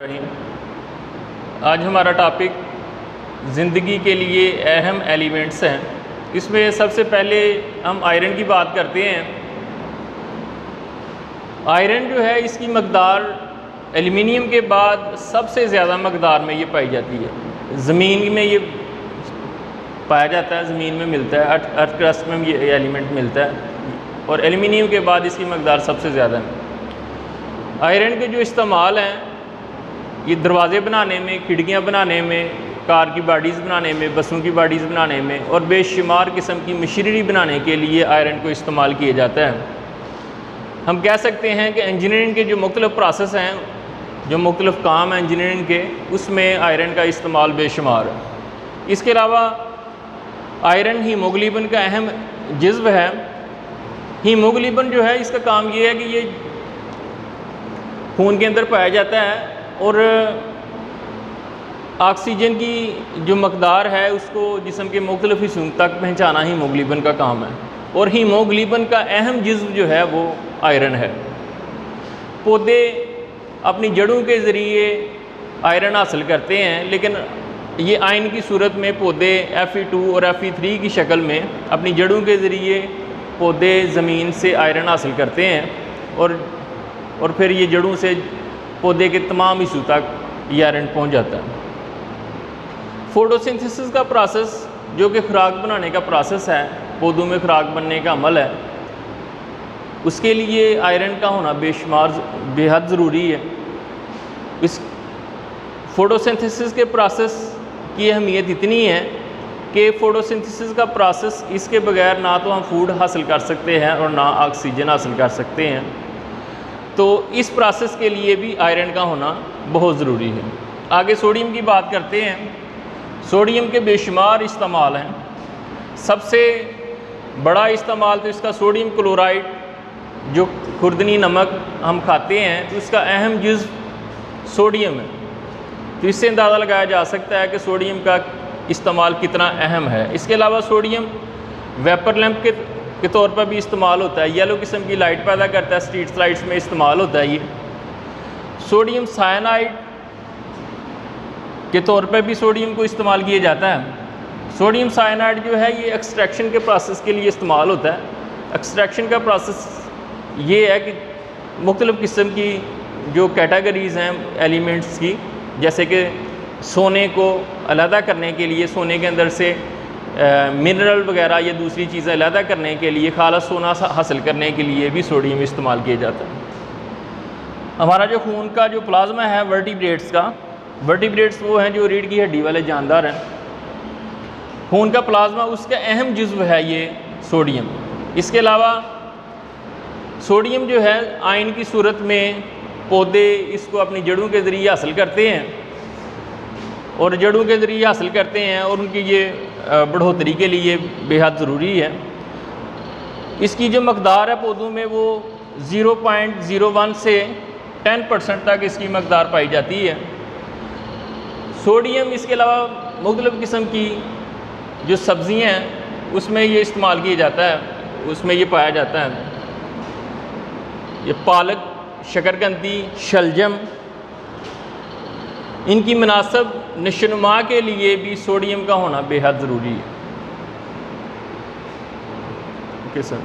आज हमारा टॉपिक ज़िंदगी के लिए अहम एलिमेंट्स हैं। इसमें सबसे पहले हम आयरन की बात करते हैं। आयरन जो है इसकी मकदार एल्युमिनियम के बाद सबसे ज़्यादा मकदार में ये पाई जाती है। ज़मीन में ये पाया जाता है, ज़मीन में मिलता है, अर्थ क्रस्ट में ये एलिमेंट मिलता है और एल्युमिनियम के बाद इसकी मकदार सबसे ज़्यादा है। आयरन के जो इस्तेमाल हैं ये दरवाज़े बनाने में, खिड़कियाँ बनाने में, कार की बॉडीज़ बनाने में, बसों की बॉडीज़ बनाने में और बेशुमार किस्म की मशीनरी बनाने के लिए आयरन को इस्तेमाल किया जाता है। हम कह सकते हैं कि इंजीनियरिंग के जो मुख्तलिफ़ प्रोसेस हैं, जो मुख्तलिफ़ काम हैं इंजीनियरिंग के, उसमें आयरन का इस्तेमाल बेशुमार है। इसके अलावा आयरन हीमोग्लोबिन का अहम जिज़्व है। हीमोग्लोबिन जो है इसका काम ये है कि ये खून के अंदर पाया जाता है और ऑक्सीजन की जो मकदार है उसको जिस्म के मुख्तलिफ़ हिस्सों तक पहुँचाना हीमोग्लोबिन का काम है। और हीमोग्लोबिन का अहम जिज़्व जो है वो आयरन है। पौधे अपनी जड़ों के ज़रिए आयरन हासिल करते हैं, लेकिन ये आयन की सूरत में पौधे Fe2 और Fe3 की शक्ल में अपनी जड़ों के ज़रिए पौधे ज़मीन से आयरन हासिल करते हैं और फिर ये जड़ों से पौधे के तमाम हिस्सों तक ये आयरन पहुँच जाता है। फोटोसिंथेसिस का प्रोसेस जो कि खुराक बनाने का प्रोसेस है, पौधों में खुराक बनने का अमल है, उसके लिए आयरन का होना बेहद ज़रूरी है। इस फोटोसिंथेसिस के प्रोसेस की अहमियत इतनी है कि फ़ोटोसिंथेसिस का प्रोसेस, इसके बगैर ना तो हम फूड हासिल कर सकते हैं और ना ऑक्सीजन हासिल कर सकते हैं। तो इस प्रोसेस के लिए भी आयरन का होना बहुत ज़रूरी है। आगे सोडियम की बात करते हैं। सोडियम के बेशुमार इस्तेमाल हैं। सबसे बड़ा इस्तेमाल तो इसका सोडियम क्लोराइड, जो खुर्दनी नमक हम खाते हैं, तो इसका अहम जुज़्व सोडियम है। तो इससे अंदाज़ा लगाया जा सकता है कि सोडियम का इस्तेमाल कितना अहम है। इसके अलावा सोडियम वेपर लैंप के तौर पर भी इस्तेमाल होता है। येलो किस्म की लाइट पैदा करता है, स्ट्रीट लाइट्स में इस्तेमाल होता है। ये सोडियम साइनाइड के तौर पर भी सोडियम को इस्तेमाल किया जाता है। सोडियम साइनाइड जो है ये एक्सट्रैक्शन के प्रोसेस के लिए इस्तेमाल होता है। एक्सट्रैक्शन का प्रोसेस ये है कि मुख्तलिफ़ किस्म की जो कैटेगरीज़ हैं एलिमेंट्स की, जैसे कि सोने को अलहदा करने के लिए, सोने के अंदर से मिनरल वगैरह या दूसरी चीज़ें अलहदा करने के लिए, खालस सोना हासिल करने के लिए भी सोडियम इस्तेमाल किया जाता है। हमारा जो खून का जो प्लाज्मा है वर्टिब्रेट्स का, वर्टिब्रेट्स वो हैं जो रीढ़ की हड्डी वाले जानदार हैं। खून का प्लाज्मा, उसका अहम जुज़्व है ये सोडियम। इसके अलावा सोडियम जो है आयन की सूरत में पौधे इसको अपनी जड़ों के ज़रिए हासिल करते हैं और जड़ों के ज़रिए हासिल करते हैं और उनकी ये बढ़ोतरी के लिए बेहद ज़रूरी है। इसकी जो मकदार है पौधों में वो 0.01 से 10% तक इसकी मकदार पाई जाती है। सोडियम इसके अलावा मुख्तलिफ़ किस्म की जो सब्ज़ियाँ हैं उसमें ये इस्तेमाल किया जाता है, उसमें ये पाया जाता है। ये पालक, शकरकंदी, शलजम, इनकी मुनासिब नशोनुमा के लिए भी सोडियम का होना बेहद ज़रूरी है। Okay sir.